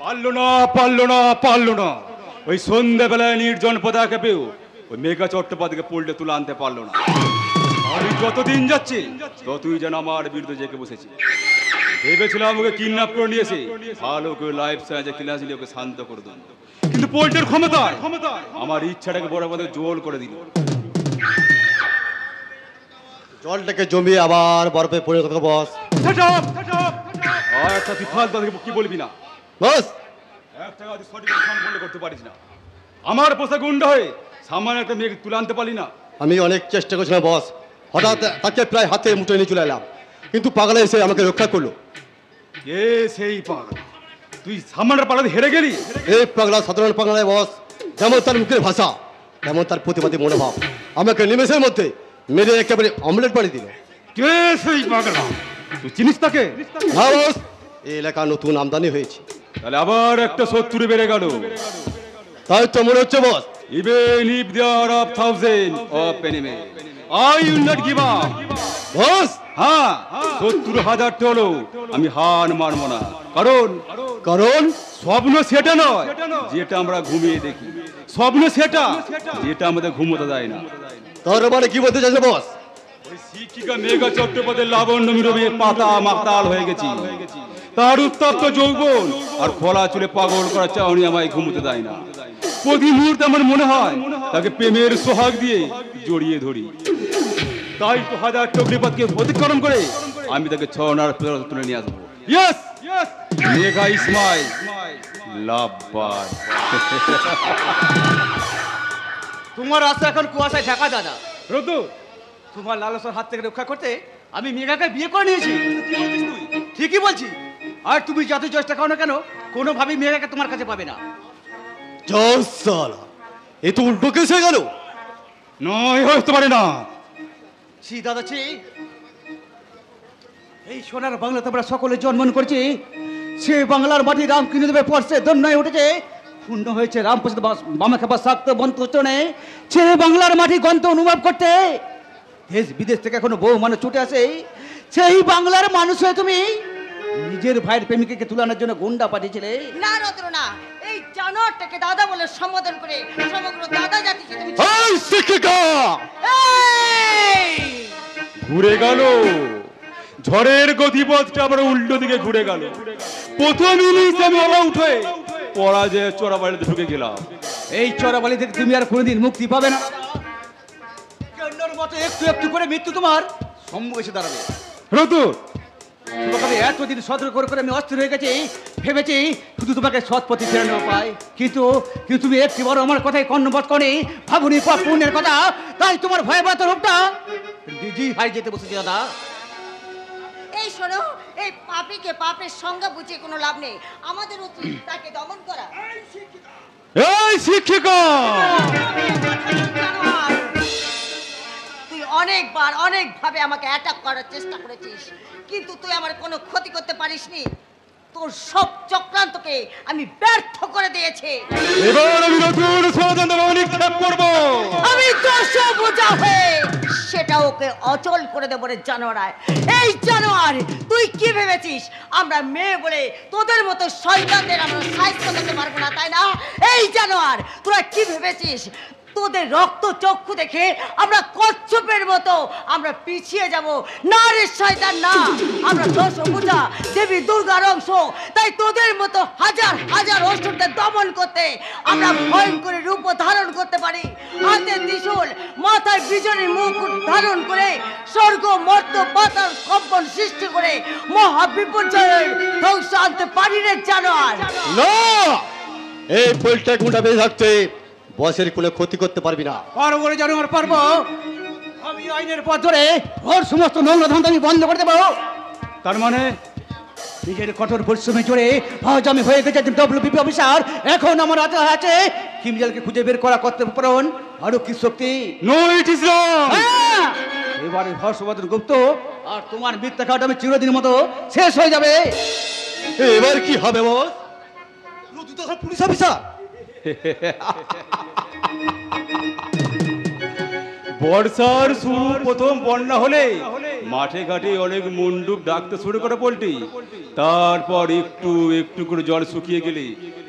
পারলো না ওই সন্ধ্যাবেলায় নির্জন পতাকা পেও ওই মেঘা চট্টোপাধ্যায়কে পোল্টে তুলে আনতে পারলো না। আমি যতদিন যাচ্ছি ততই যেন আমার বিরুদ্ধে জেগে বসেছি। ভেবেছিলাম ওকে কিডন্যাপ করে নিয়েছে, ভালো করে লাইফ সায়েন্সে ক্লাস নিয়ে ওকে শান্ত করে দেন, কিন্তু পোল্টের ক্ষমতা আমার ইচ্ছাটাকে বড় বড় জোর করে দিল। জলটাকে জমিয়ে আবার বরফে পরিণত করো বস। আর একটা তুই ফালতু কি বলবি না বস। এক টাকা তুই সঠিক সম্পন্ন করতে পারিস না। আমার পোষা গুন্ডা হয়ে সামান্য একটা মেয়েকে তুলে আনতে পারলি না। আমি অনেক চেষ্টা করছিলাম বস, হঠাৎ তাকে প্রায় হাতে মুঠে নিয়ে চলে এলাম, কিন্তু পাগলা এসে আমাকে রক্ষা করলো। কে সেই পাগলা? তুই সামান্য পালাতে হেরে গেলি? এই পাগলা সাধারণ পাগলা নয় বস, যেমন তার মুখের ভাষা তেমন তার প্রতিবাদী মনোভাব আমাকে নিমেষের মধ্যে মেরে একেবারে অমলেট বানিয়ে দিল। কে সেই পাগলা? তুই চিনিস তাকে? না বস, এই এলাকা নতুন আমদানি হয়েছে। তাহলে আবার একটা শত্রু বেড়ে গেল। তাই তো মনে হচ্ছে বস। Even if there are 1,000 of enemy, I will not give up. বস হ্যাঁ, 70,000 হলো আমি হার মানবো না। কারণ কারণ স্বপ্ন সেটা নয় যেটা আমরা ঘুমিয়ে দেখি, স্বপ্ন সেটা যেটা আমাদের ঘুমোতে দেয় না। তার মানে কি বলতে চাইছে বস? ওই শিক্ষিকা মেঘা চট্টোপাধ্যায়ের লাবণ্য মিরবে পাতা মাতাল হয়ে গেছি। তার উত্তপ্ত যৌবন আর খোলা চুলে পাগল করা চাউনি আমায় ঘুমোতে দেয় না। প্রতি মুহূর্তে আমার মনে হয় তাকে প্রেমের সোহাগ দিয়ে জড়িয়ে ধরি। তাই তো হাজার চক্রপাতকে অতিক্রম করে আমি তাকে ছনার তুলে নিয়ে আসবো। Yes, Megha is my love bird. তোমার রাস্তা এখন কুয়াশায় ঢাকা দাদা। রতু, তোমার লালসার হাত থেকে রক্ষা করতে আমি মেঘাকে বিয়ে করে নিয়েছি। ঠিকই বলছি। আর তুমি যত চেষ্টা করো না কেন, কোনোভাবেই মেঘাকে তোমার কাছে পাবে না। এ তো উল্টো কেস হয়ে গেল। নয় হতে পারে না। ছি দাদা ছি, এই সোনার বাংলাতে আমরা সকলে জন্মন করছি। সে বাংলার মাটি রাম কিনে দেবে পর্ষে দন্যায় উঠেছে, পূর্ণ হয়েছে রামপ্রসাদ বামাকে বা শাক্ত বন্তনে ছেড়ে বাংলার মাটি গন্ত অনুভব করতে দেশ বিদেশ থেকে এখনো বহু মানুষ ছুটে আসে। সেই বাংলার মানুষ হয়ে তুমি নিজের ভাইয়ের প্রেমিকাকে তুলানোর জন্য গুন্ডা পাঠিয়েছিলে। না রত্ন না, এই জানোয়ারটাকে দাদা বলে সম্বোধন করে সমগ্র দাদা জাতিকে তুমি এই শিক্ষিকা ঘুরে গেল। ঝড়ের গতিপথটা আবার উল্টো দিকে ঘুরে গেল। প্রথম ইনিংস আমি অল আউট হয়ে পরাজয়ের চোরাবাড়িতে ঢুকে গেলাম। এই চোরাবালি থেকে তুমি আর কোনোদিন মুক্তি পাবে না। অন্যর মতো একটু একটু করে মৃত্যু তোমার সম্মুখে এসে দাঁড়াবে। রতু, তোমাকে এতদিন সতর্ক করে আমি অস্থির হয়ে গেছি, ভেবেছি শুধু তোমাকে সৎ পথে ফেরানো পাই, কিন্তু তুমি একটি বড় আমার কথায় কর্ণপাত করে ভাবুনি পুণ্যের কথা, তাই তোমার ভয়াবহ রূপটা জি হাই যেতে বসেছি দাদা। এই শোনো, এই পাপীকে পাপের সংজ্ঞা বুঝে কোনো লাভ নেই, আমাদের উচিত তাকে দমন করা। এই শিক্ষিকা, তুই অনেকবার অনেকভাবে আমাকে অ্যাটাক করার চেষ্টা করেছিস, কিন্তু তুই আমার কোনো ক্ষতি করতে পারিসনি। তোর সব চক্রান্তকে আমি ব্যর্থ করে দিয়েছি। এবার আমি নতুন ষড়যন্ত্র নিক্ষেপ করব। আমি দোষ বোঝা হয়ে সেটা ওকে অচল করে দেবো রে জানোয়ার। এই জানোয়ার, তুই কি ভেবেছিস আমরা মেয়ে বলে তোদের মতো শয়তানদের আমরা সাহায্য করতে পারবো না, তাই না? এই জানোয়ার, তোরা কি ভেবেছিস তোদের রক্ত চক্ষু দেখে আমরা কচ্ছপের মতো আমরা পিছিয়ে যাব? না রে শয়তান, না। আমরা দোষ বোঝা দেবী দুর্গার অংশ, তাই তোদের মতো হাজার হাজার অসুরদের দমন করতে আমরা ভয়ঙ্কর রূপ ধারণ করতে পারি। হাতে ত্রিশূল, মাথায় বিজনের মুখ ধারণ করে স্বর্গ মর্ত পাতাল কম্পন সৃষ্টি করে মহা বিপর্যয়ের ধ্বংস আনতে পারি রে জানোয়ার। না, এই পোল্ট্রি গুন্ডা বেঁধে থাকতে বসের কোনো ক্ষতি করতে পারবি না। পারবো বলে জানোয়ার, পারবো। আমি আইনের পথ ধরে ওর সমস্ত নোংরা ধান্দা আমি বন্ধ করে দেবো। তার মানে নিজের কঠোর পরিশ্রমে জোরে আজ আমি হয়ে গেছি ডব্লিউবিপি অফিসার। এখন আমার হাতে আছে ক্রিমিনালকে খুঁজে বের করা কর্তব্যপরায়ণ আরো কি শক্তি। No, it is wrong. এবারে হর্ষবর্ধন গুপ্ত আর তোমার মিথ্যা খাওয়াটা আমি চিরদিনের মতো শেষ হয়ে যাবে। এবার কি হবে বস? তুই তো পুলিশ অফিসার। বর্ষার শুরু প্রথম বন্যা হলে মাঠে ঘাটে অনেক মুন্ডুক ডাকতে শুরু করে পোল্ট্রি, তারপর একটু একটু করে জল শুকিয়ে গেলে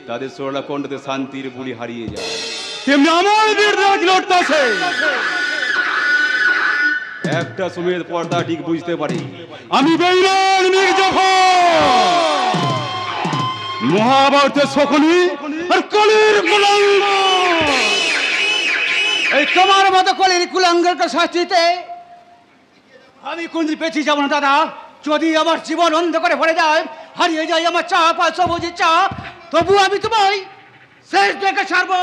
তাদের সরলা কণ্ঠতে শান্তির বুলি হারিয়ে যায়। তেমনি আমার বীররাজ লড়তাছে। একটা সময়ের পর্দা ঠিক বুঝতে পারি, আমি বেঈমান মীরজাফর, মহাভারতের শকুনি আর কলির কুলাঙ্গ। এই তোমার মতো কলির কুলাঙ্গের শাস্তিতে আমি কোনদিন পেছি যাব না দাদা। যদি আমার জীবন অন্ধকারে ভরে যায়, হারিয়ে যায় আমার চা পা সবুজের চা, তবু আমি তোমায় শেষ দেখে ছাড়বো,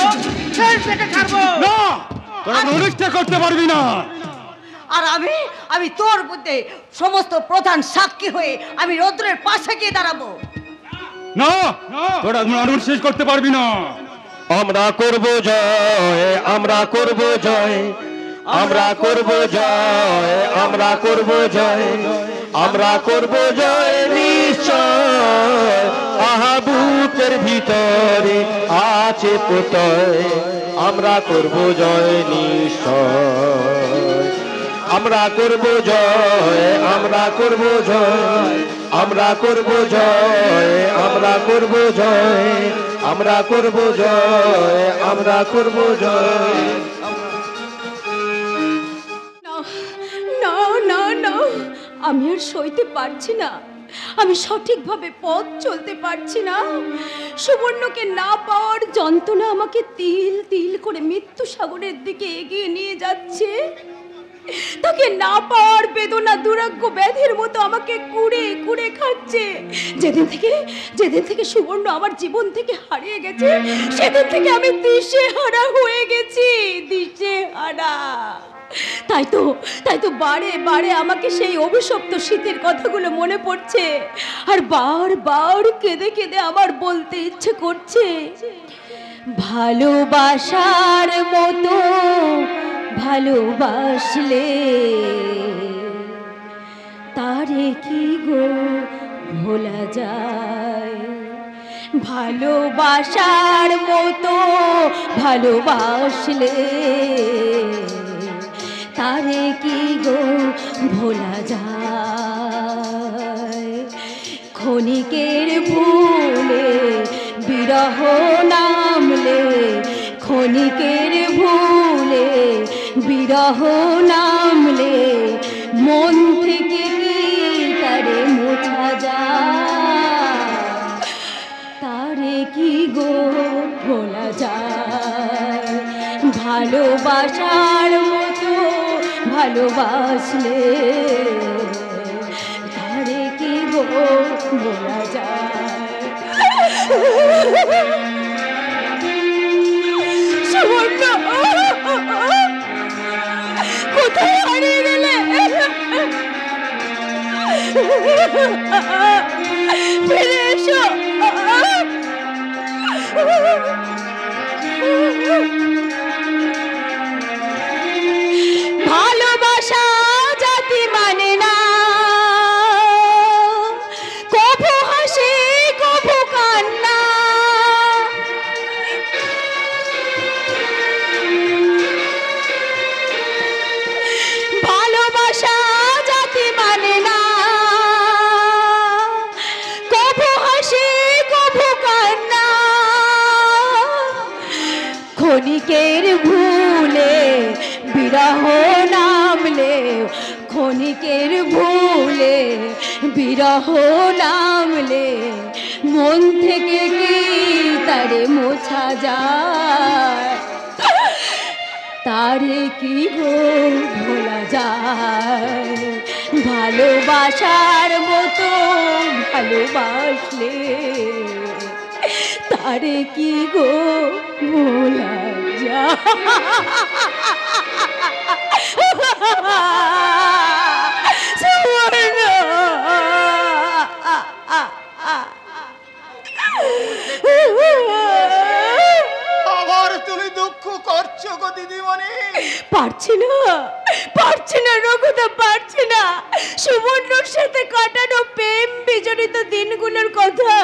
শেষ দেখে ছাড়বো না, তোরা অনুষ্ঠা করতে পারবি না। আর আমি তোর মধ্যে সমস্ত প্রধান সাক্ষী হয়ে আমি রৌদ্রের পাশে গিয়ে দাঁড়াবো। না, তোরা মানুষ শেষ করতে পারবি না। আমরা করব জয়, আমরা করব জয়, আমরা করব জয়, আমরা করব জয়, আমরা করব জয় নিশ্চয়। আহা বুকের ভিতরে আছে প্রত্যয়, আমরা করব জয় নিশ্চয়। আমরা করব জয়, আমরা করব জয়, আমরা করব জয়, আমরা করব জয়, আমরা করব জয়, আমরা করব জয়। না না না, আমি আর সইতে পারছি না, আমি সঠিকভাবে পথ চলতে পারছি না। সুবর্ণকে না পাওয়ার যন্ত্রণা আমাকে তিল তিল করে মৃত্যু সাগরের দিকে এগিয়ে নিয়ে যাচ্ছে। তাকে না পাওয়ার বেদনা দুরাগ্য ব্যাধির মতো আমাকে কুড়ে কুড়ে খাচ্ছে। যেদিন থেকে সুবর্ণ আমার জীবন থেকে হারিয়ে গেছে, সেদিন থেকে আমি দিশেহারা হয়ে গেছি, দিশেহারা। তাই তো বারে বারে আমাকে সেই অভিশপ্ত শীতের কথাগুলো মনে পড়ছে, আর বারবার কেঁদে কেঁদে আমার বলতে ইচ্ছে করছে, ভালোবাসার মতো ভালোবাসলে তারে কি গো ভোলা যায়। ভালোবাসার মতো ভালোবাসলে তারে কি গো ভোলা যায়। ক্ষণিকের ভুলে বিরহ নামলে, ক্ষণিকের ভুলে বিরহ নামলে মন থেকে কি তারে মোছা যায়, তারে কি গো ভোলা যায়। ভালোবাসার মতো ভালোবাসলে তারে কি গো ভোলা যায়। সুবর্ণ, কোথায় হারিয়ে গেলে? ফিরে এসো। ভালোবাসা জাতি মানে না, কভু হাসি কভু কান্না। ভালোবাসা জাতি মানে না, কভু হাসি কভু কান্না। ক্ষণিকের ভুলে বিরহ নামলে, ক্ষণিকের ভুলে বিরহ নামলে মন থেকে কি তারে মোছা যায়, তারে কি গো ভোলা যায়। ভালোবাসার মতো ভালোবাসলে তারে কি গো ভোলা যায়। আবার তুমি দুঃখ করছো গো দিদিমণি? পারছি না রঘুদা, পারছি না। সুবর্ণর সাথে কাটানো প্রেম বিজড়িত দিনগুলোর কথা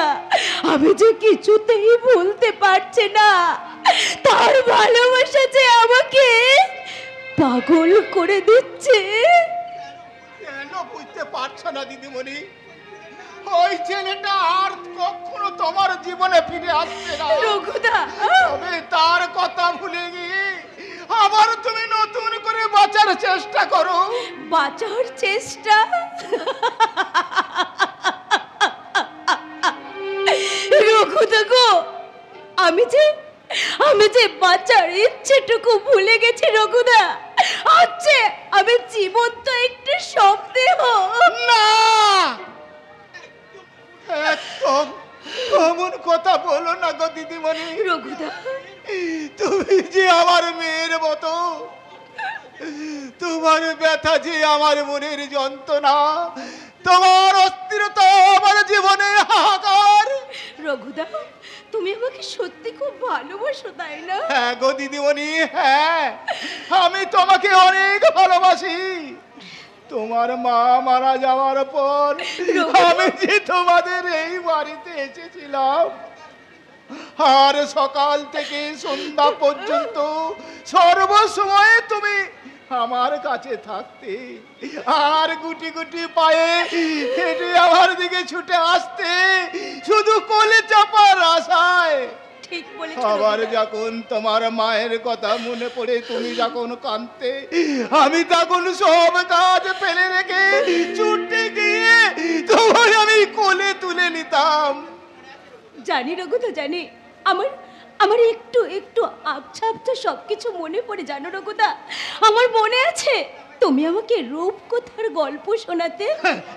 আমি যে কিছুতেই ভুলতে পারছি না। তার ভালোবাসা যে আমাকে পাগল করে দিচ্ছে। কেন বুঝতে পারছো না দিদিমণি, ওই ছেলেটা আর কখনো তোমার জীবনে ফিরে আসবে না। রঘুদা, তবে তার কথা ভুলে গিয়ে আবার তুমি নতুন করে বাঁচার চেষ্টা করো। বাঁচার চেষ্টা? রঘুদা গো, আমি যে বাঁচার ইচ্ছেটুকু ভুলে গেছি রঘুদা। আচ্ছা, আমি জীবন্ত একটু সন্দেহ। না, একদম এমন কথা বলো না গো দিদিমণি। রঘুদা, তুমি যে আমার মেয়ের মতো, তোমার ব্যথা যে আমার মনের যন্ত্রণা, তোমার অস্থিরতা আমার জীবনে হাহাকার। রঘুদা, তুমি আমাকে সত্যি খুব ভালোবাসো, তাই না? হ্যাঁ গো দিদিমণি, হ্যাঁ, আমি তোমাকে অনেক ভালোবাসি। তোমার মা মারা যাওয়ার পর আমি যে তোমাদের এই বাড়িতে এসেছিলাম, আর সকাল থেকে সন্ধ্যা পর্যন্ত সর্বসময় তুমি আমার কাছে থাকতে, আর গুটি গুটি পায়ে হেঁটে আমার দিকে ছুটে আসতে, শুধু কোলে চাপার আশায়। ঠিক বলেছ আবার রঘুদা। যখন তোমার মায়ের কথা মনে পড়ে তুমি যখন কাঁদতে, আমি তখন সব কাজ ফেলে রেখে ছুটে গিয়ে তোমায় আমি কোলে তুলে নিতাম। জানি রঘুদা, জানি। আমার আমার একটু একটু আবছা আবছা সবকিছু মনে পড়ে, জানো রঘুদা। আমার মনে আছে তুমি আমাকে রূপকথার গল্প শোনাতে।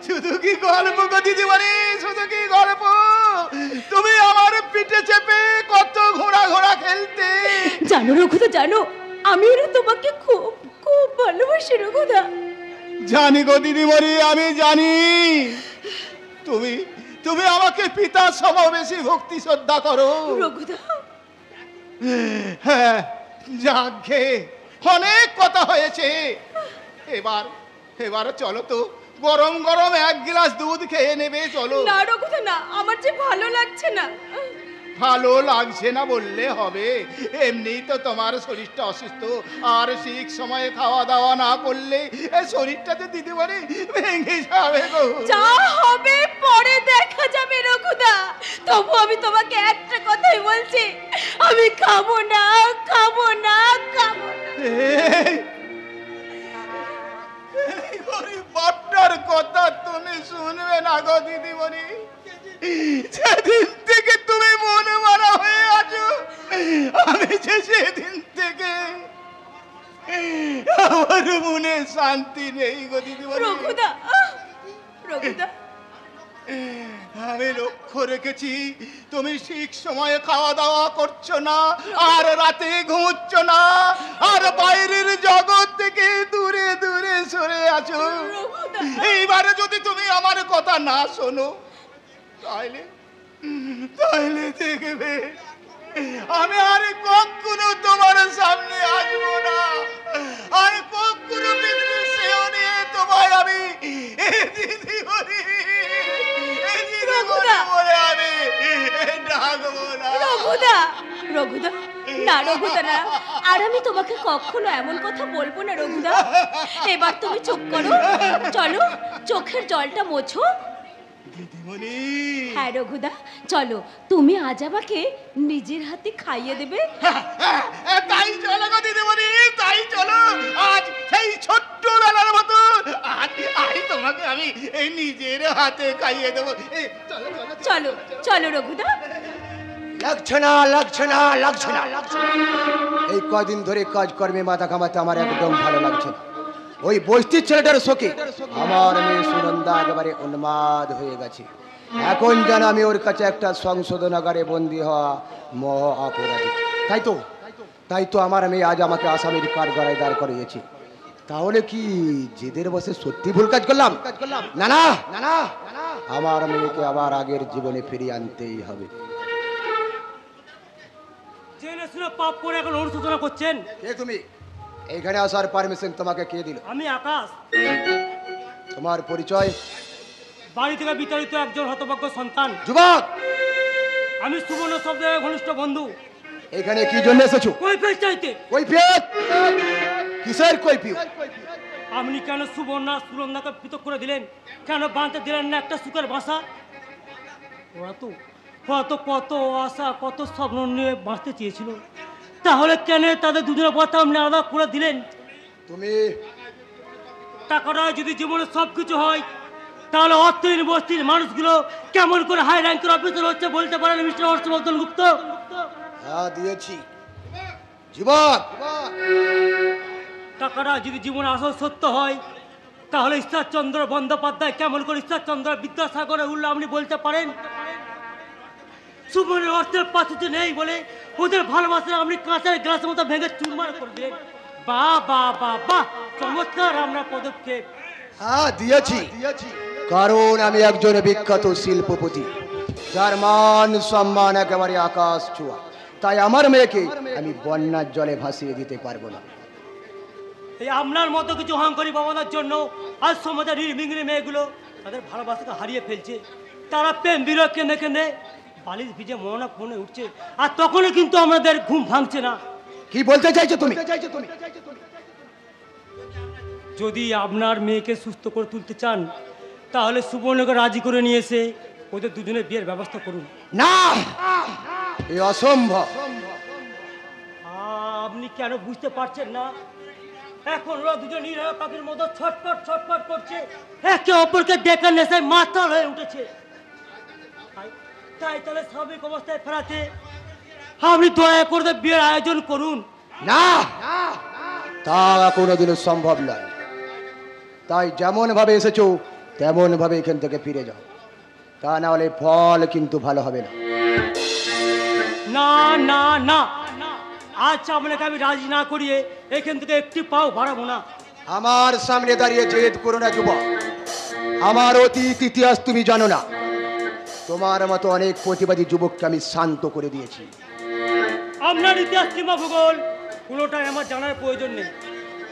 শুধু কি গল্প গো দিদিমণি, শুধু কি গল্প? তুমি আমার পিঠে চেপে কত ঘোড়া ঘোড়া খেলতে। জানো রঘুদা, জানো, আমিও না তোমাকে খুব খুব ভালোবাসি রঘুদা। জানি গো দিদিমণি, আমি জানি তুমি তুমি আমাকে পিতার সমবেশী ভক্তি শ্রদ্ধা করো। রঘুদা, হ্যাঁ, যাকে অনেক কথা হয়েছে, এবার এবার চলো তো, গরম গরম এক গ্লাস দুধ খেয়ে নেবে, চলো। না রঘুদা, না, আমার যে ভালো লাগছে না। ভালো লাগছে না বললে হবে? এমনি তো তোমার শরীরটা অসুস্থ, আর ঠিক সময়ে খাওয়া দাওয়া না করলে এই শরীরটা যে দিদিমণি ভেঙে যাবে গো। যা হবে পরে দেখা যাবে রঘুদা। তবু আমি তোমাকে একটা কথাই বলছি, আমি খাবো না, খাবো না, খাবো না। এই গরিব বাপটার কথা তুমি শুনবে না গো দিদিমণি। যেদিন থেকে তুমি মনে মারা হয়ে আছো, আমি যে সেদিন থেকে আমার মনে শান্তি নেই গো দিদিমণি। রঘুদা, রঘুদা, আমি লক্ষ্য রেখেছি তুমি ঠিক সময়ে খাওয়া দাওয়া করছো না, আর রাতে ঘুমোচ্ছ না, আর বাইরের জগৎ থেকে দূরে দূরে সরে আছো। রঘুদা। এইবারে যদি তুমি আমার কথা না শোনো, তাহলে তাহলে দেখবে আমি আর কখনো তোমার সামনে আসবো না, আর কখনো পৃথিবীর সেও নিয়ে তোমায় আমি দিদি বলি, রঘুদা। বলে আমি ডাকবো না। রঘুদা, রঘুদা, না রঘুদা, না, আর আমি তোমাকে কখনো এমন কথা বলবো না রঘুদা। এবার তুমি চুপ করো, চলো চোখের জলটা মোছো। দিদিমণি, হ্যাঁ রঘুদা, চলো, তুমি আজ আমাকে নিজের হাতে খাইয়ে দেবে। তাই চলো গো দিদিমণি, তাই চলো। আজ সেই ছোট্টবেলার মতো আজ তোমাকে আমি এই নিজের হাতে খাইয়ে দেবো। চলো চলো চলো চলো রঘুদা। লাগছে না, লাগছে না, লাগছে না, লাগছে না। এই কদিন ধরে কাজ কর্মে মাথা ঘামাতে আমার একদম ভালো লাগছে না। ওই বস্তির ছেলেটার শোকে আমার মেয়ে সুনন্দা একেবারে উন্মাদ হয়ে গেছে। এখন যেন আমি ওর কাছে একটা সংশোধনাগারে বন্দী হওয়া মহ অপরাধী। তাই তো আমার মেয়ে আজ আমাকে আসামির কাঠগড়ায় দাঁড় করিয়েছে। তাহলে কি জেদের বসে সত্যি ভুল কাজ করলাম? না না না না, আমার মেয়েকে আবার আগের জীবনে ফিরিয়ে আনতেই হবে। জেনে শুনে পাপ করে এখন অনুশোচনা করছেন? কে তুমি? এইখানে আসার পারমিশন তোমাকে কে দিল? আমি আকাশ, তোমার পরিচয়? বাড়ি থেকে বিতাড়িত একজন হতভাগ্য সন্তান। যুবক, আমি সুবর্ণ শব্দের ঘনিষ্ঠ বন্ধু। এখানে কি জন্য এসেছো? কৈফিয়ত চাইতে। কৈফিয়ত? কিসের কৈফিয়ত? আপনি কেন সুবর্ণা সুরন্দাকে পৃথক করে দিলেন? কেন বাঁধতে দিলেন না একটা সুখের বাসা? ওরা তো কত আশা কত স্বপ্ন নিয়ে বাঁচতে চেয়েছিল, তাহলে কেন তাদের দুজনের কথা আপনি আলাদা করে দিলেন? তুমি টাকাটা যদি জীবনে সব কিছু হয়, তাহলে অর্থহীন বস্তির মানুষগুলো কেমন করে হাই র্যাঙ্কের অফিসার হচ্ছে বলতে পারেন মিস্টার হর্ষবর্ধন গুপ্ত? হ্যাঁ দিয়েছি যুবক। টাকাটা যদি জীবনে আসল সত্য হয়, তাহলে ঈশ্বরচন্দ্র বন্দ্যোপাধ্যায় কেমন করে ঈশ্বরচন্দ্র বিদ্যাসাগরে উঠলে আপনি বলতে পারেন? সুমনের অর্থের পাশে নেই বলে ওদের ভালোবাসা আপনি কাঁচের গ্লাসের মতো ভেঙে চুরমার করে দিলেন। বাহ বাহ বাহ বাহ, চমৎকার আপনার পদক্ষেপ। হ্যাঁ দিয়েছি, কারণ আমি একজন বিখ্যাত শিল্পপতি, যার মান সম্মান একেবারে আকাশ ছোঁয়া। তাই আমার মেয়েকে আমি বন্যার জলে ভাসিয়ে দিতে পারবো না। এই আপনার মতো কিছু অহংকারী বাবাদের জন্য আজ সমাজের নির্বিঘ্নে মেয়েগুলো তাদের ভালোবাসাকে হারিয়ে ফেলছে। তারা প্রেম বিরহ কেঁদে কেঁদে বালিশ ভিজে মরণা ফোনে উঠছে, আর তখনও কিন্তু আমাদের ঘুম ভাঙছে না। কি বলতে চাইছো তুমি? যদি আপনার মেয়েকে সুস্থ করে তুলতে চান, তাহলে সুবর্ণকে রাজি করে নিয়ে এসে ওদের দুজনের বিয়ের ব্যবস্থা করুন। না, এ অসম্ভব। আপনি কেন বুঝতে পারছেন না? এখন ওরা দুজন নিরহ পাখির মতো ছটফট ছটফট করছে, একে অপরকে ডেকে নেশায় মাতাল হয়ে উঠেছে। তাই তাহলে স্বাভাবিক অবস্থায় ফেরাতে আপনি দয়া করে বিয়ের আয়োজন করুন। না, তা কোনোদিনও সম্ভব নয়। তাই যেমন ভাবে এসেছো তেমন ভাবে এখান থেকে ফিরে যাও, তা না হলে ফল কিন্তু ভালো হবে না। না না না, আজ আপনাকে আমি রাজি না করিয়ে এখান থেকে একটি পাও বাড়াবো না। আমার সামনে দাঁড়িয়ে জেদ করো না যুবক। আমার অতীত ইতিহাস তুমি জানো না। তোমার মতো অনেক প্রতিবাদী যুবককে আমি শান্ত করে দিয়েছি। আপনার ইতিহাস সীমা ভূগোল কোনোটাই আমার জানার প্রয়োজন নেই।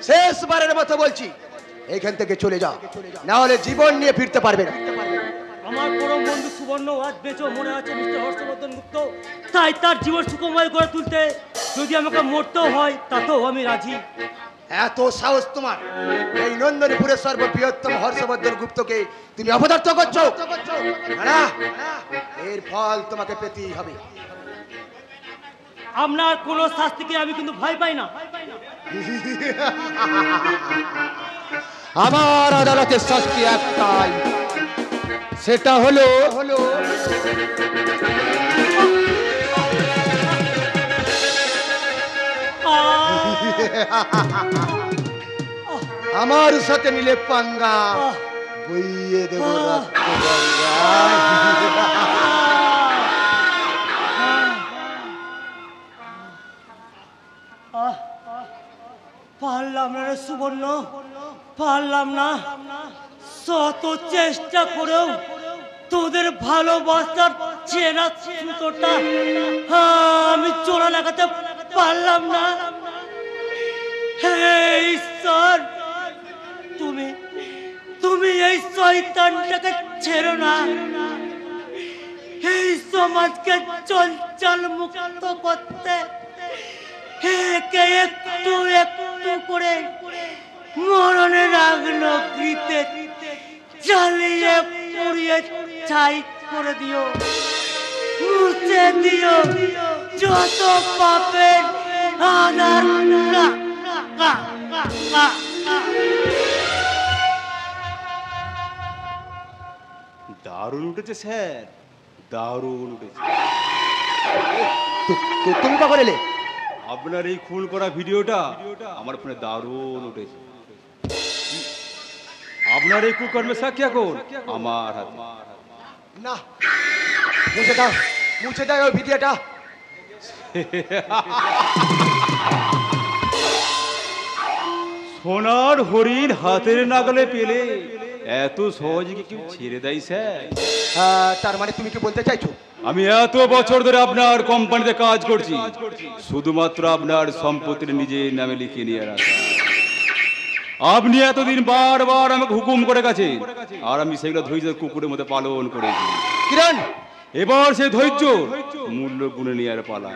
শেষবারের মতো বলছি, এখান থেকে চলে যাও, না হলে জীবন নিয়ে ফিরতে পারবে না। আমার পরম বন্ধু সুবর্ণ আজ বেঁচেও মনে আছে মিস্টার হর্ষবর্ধন গুপ্ত, তাই তার জীবন সুখময় করে তুলতে যদি আমাকে মরতেও হয় তাতেও আমি রাজি। এত সাহস তোমার! এই নন্দনীপুরের সর্ববৃহত্তম হর্ষবর্ধন গুপ্তকে তুমি অপদার্থ করছো না, এর ফল তোমাকে পেতেই হবে। আপনার কোনো শাস্তিকে আমি কিন্তু ভয় পাই না। আমার আদালতের শাস্তি একটাই, সেটা হলো আমার সাথে নিলে পাঙ্গা বইয়ে দেব রক্ত গঙ্গায়। পারলাম না রে সুবর্ণ, পারলাম না। শত চেষ্টা করেও তোদের ভালোবাসার চেনা সুতোটা আমি চোরা লাগাতে পারলাম না। হে ঈশ্বর, তুমি তুমি এই শয়তানটাকে ছেড়ো না। এই সমাজকে চঞ্চল মুক্ত করতে একে একটু একটু করে মরণের আগ্নো কৃতে জ্বালিয়ে পুড়িয়ে ছাই করে দিও, মুছে দিও যত পাপের আধার। দারুণ উঠেছে স্যার, দারুণ উঠেছে। তুমি কখন এলে? আপনার এই খুন করা ভিডিওটা আমার ফোনে দারুণ উঠেছে। আপনার এই কুকর্মের সাক্ষী এখন আমার হাতে। না, মুছে দাও ওই ভিডিওটা। সোনার হরিণ হাতের নাগালে পেলে এত সহজে কি কেউ ছেড়ে দেয় স্যার? তার মানে তুমি কি বলতে চাইছো আমি এত বছর ধরে আপনার কোম্পানিতে কাজ করছি শুধুমাত্র আপনার সম্পত্তির নিজের নামে লিখিয়ে নিয়ে রাখা। আপনি এতদিন বারবার আমাকে হুকুম করে গেছেন, আর আমি সেগুলো ধৈর্য কুকুরের মধ্যে পালন করেছি। কিরণ, এবার সেই ধৈর্য মূল্য গুণে নিয়ে আর পালা।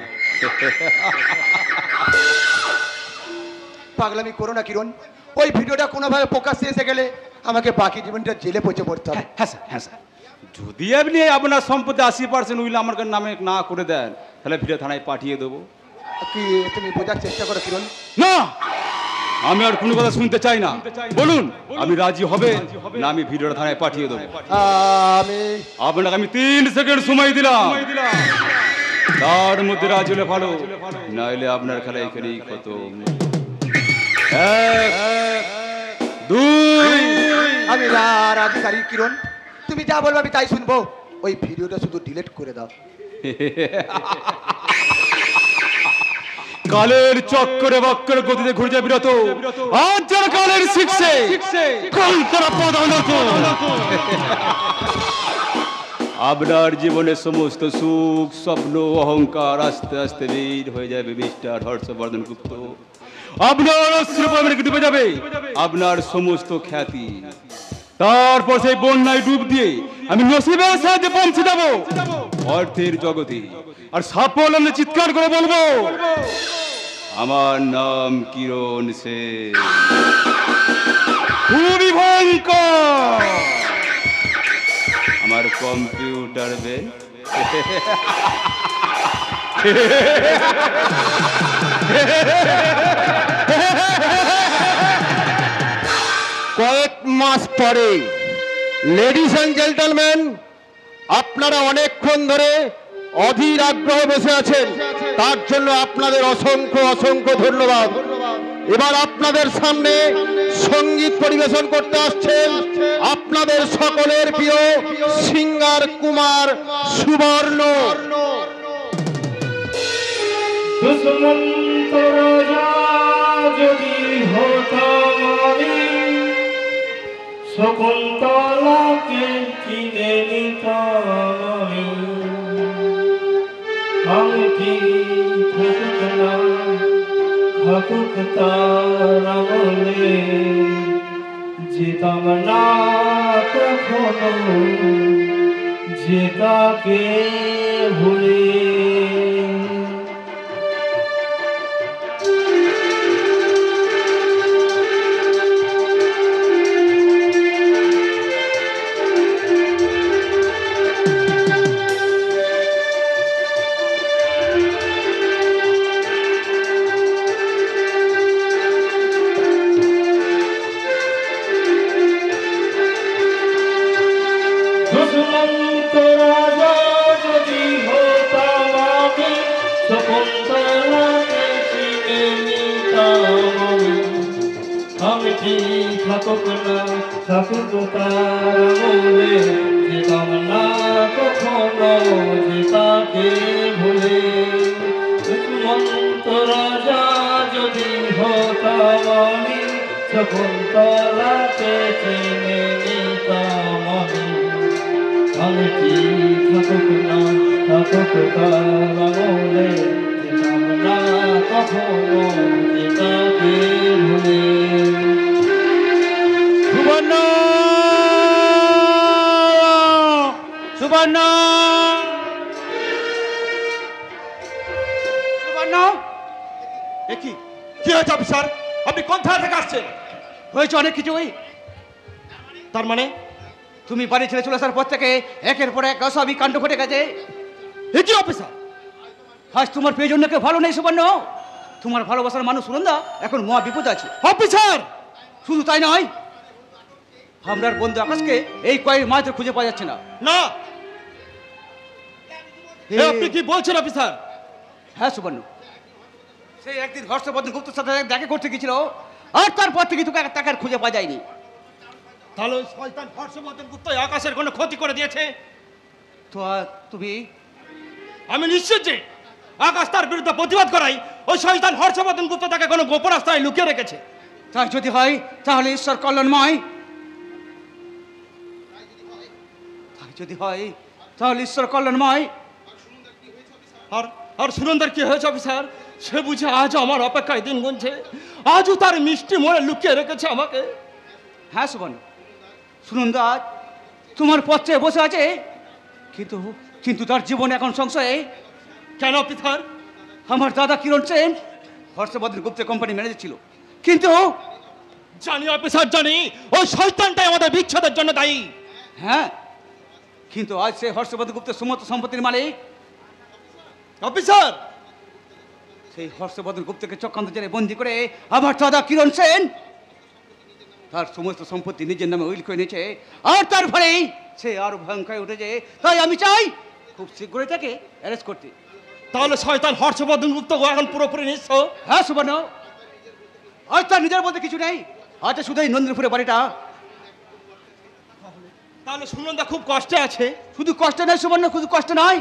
পাগলামি করো না কিরণ। ওই ভিডিওটা কোনোভাবে প্রকাশ্যে এসে গেলে আমাকে বাকি জীবনটা জেলে পচে পড়তে হবে। হ্যাঁ স্যার, হ্যাঁ স্যার, যদি আপনি আপনার সম্পত্তি 80% উইল আমার নামে না করে দেন, তাহলে ভিডিও থানায় পাঠিয়ে দেবো। কি তুমি বোঝার চেষ্টা করো কিরণ? না, আমি আর কোনো কথা শুনতে চাই না। বলুন আমি রাজি হবে না আমি ভিডিওটা থানায় পাঠিয়ে দেবো। আপনাকে আমি 3 সেকেন্ড সময় দিলাম, তার মধ্যে রাজি হলে ভালো, নাইলে আপনার খেলা এখানেই খতম। 1 2 আমি রাজকারী কিরণ, তুমি যা বলবে আমি তাই শুনবো। ওই ভিডিওটা শুধু ডিলিট করে দাও। কালের চক্করে বক্করে গতিতে ঘুরে যায় বিরত, আজ যারা কালের শিখছে কোন তারা পদানত। আপনার জীবনের সমস্ত সুখ স্বপ্ন অহংকার আস্তে আস্তে বের হয়ে যাবে মিস্টার হর্ষবর্ধন গুপ্ত। আপনার অশ্রুপাতে ডুবে যাবে আপনার সমস্ত খ্যাতি। তারপর সেই বন্যায় ডুব দিয়ে আমি নসিবের সাহায্যে পৌঁছে যাবো অর্থের জগতে, আর সাফল্য চিৎকার করে বলবো আমার নাম কিরণ সেন। খুবই ভয়ঙ্কর আমার কম্পিউটার বেন। কয়েক মাস পরে, লেডিস এন্ড জেন্টলম্যান, আপনারা অনেকক্ষণ ধরে অধীর আগ্রহে বসে আছেন, তার জন্য আপনাদের অসংখ্য অসংখ্য ধন্যবাদ। এবার আপনাদের সামনে সঙ্গীত পরিবেশন করতে আসছেন আপনাদের সকলের প্রিয় সিঙ্গার কুমার সুবর্ণ। দুষ্মন্ত রাজা যদি হতাম আমি, শকুন্তলাকে কিনে নিতাম আমি। আমি কি থাকুক না থাকুক তার আমলে, যেতাম না কখনো যে তাকে ভুলে। দুষ্মন্ত রাজা যদি হতাম আমি, শকুন্তলাকে কিনে নিতাম আমি। আমি কি থাকুক না থাকুক তার আমলে, যেতাম না কখনো যে তাকে ভুলে। দুষ্মন্ত রাজা যদি হতাম আমি, শকুন্তলাকে কিনে নিতাম আমি। আমি কি থাকুক না থাকুক তার আমলে, যেতাম না কখনো যে তাকে ভুলে। সুবর্ণ, সুবর্ণ, সুবর্ণ, কি কি হয়েছে অফিসার? আপনি কোন থানা থেকে আসছেন? হয়েছে অনেক কিছুই। তার মানে তুমি বাড়ি ছেড়ে চলে আসার পর থেকে একের পর এক অস্বাভাবিক কাণ্ড ঘটে গেছে। এ কি অফিসার? আজ তোমার প্রিয়জন কেউ ভালো নেই সুবর্ণ। তোমার ভালোবাসার মানুষ সুনন্দা এখন মহা বিপদ আছে। অফিসার, শুধু তাই নয়, আপনার বন্ধু আকাশকে এই কয়েক মাস ধরে খুঁজে পাওয়া যাচ্ছে না। না, আপনি কি বলছেন অফিসার? হ্যাঁ সুবর্ণ, সেই একদিন হর্ষবর্ধন গুপ্তের সাথে দেখা করতে গেছিল, আর তারপর থেকে তাকে আর খুঁজে পাওয়া যায়নি। তাহলে ওই শয়তান হর্ষবর্ধন গুপ্ত আকাশের কোনো ক্ষতি করে দিয়েছে? তো তুমি? আমি নিশ্চিত যে আকাশ তার বিরুদ্ধে প্রতিবাদ করাই ওই শয়তান হর্ষবর্ধন গুপ্ত তাকে কোনো গোপন আস্থায় লুকিয়ে রেখেছে। তাই যদি হয় তাহলে ঈশ্বর কল্যাণময়। তাই যদি হয় তাহলে ঈশ্বর কল্যাণময়। আর আর সুনন্দার কি হয়েছে অফিসার? সে বুঝে আজ আমার অপেক্ষায় দিন গুনছে, আজও তার মিষ্টি মনে লুকিয়ে রেখেছে আমাকে। হ্যাঁ সুবর্ণ, সুনন্দা তোমার পথে বসে আছে, কিন্তু কিন্তু তার জীবন এখন সংশয়ে। কেন অফিসার? আমার দাদা কিরণ সেন হর্ষবর্ধন গুপ্তের কোম্পানি ম্যানেজার ছিল, কিন্তু জানি অফিসার জানি, ওই শয়তানটাই আমাদের বিচ্ছেদের জন্য দায়ী। হ্যাঁ, কিন্তু আজ সে হর্ষবর্ধন গুপ্তের সমস্ত সম্পত্তির মালিক। অফিসার, সেই হর্ষবর্ধন গুপ্তকে চক্রান্ত জেলে বন্দি করে আবার দাদা কিরণ সেন তার সমস্ত সম্পত্তি নিজের নামে উইল করে নিয়েছে, আর তার ফলেই সে আরো ভয়ঙ্কর উঠেছে। তাই আমি চাই খুব শীঘ্রই তাকে অ্যারেস্ট করতে। তাহলে শয়তান হর্ষবর্ধন গুপ্ত এখন পুরোপুরি নিঃস্ব। হ্যাঁ সুবর্ণ, আর তার নিজের মধ্যে কিছু নেই, আচ্ছা শুধু এই নন্দীপুরের বাড়িটা। তাহলে সুনন্দা খুব কষ্টে আছে। শুধু কষ্ট নয় সুবর্ণ, শুধু কষ্ট নয়,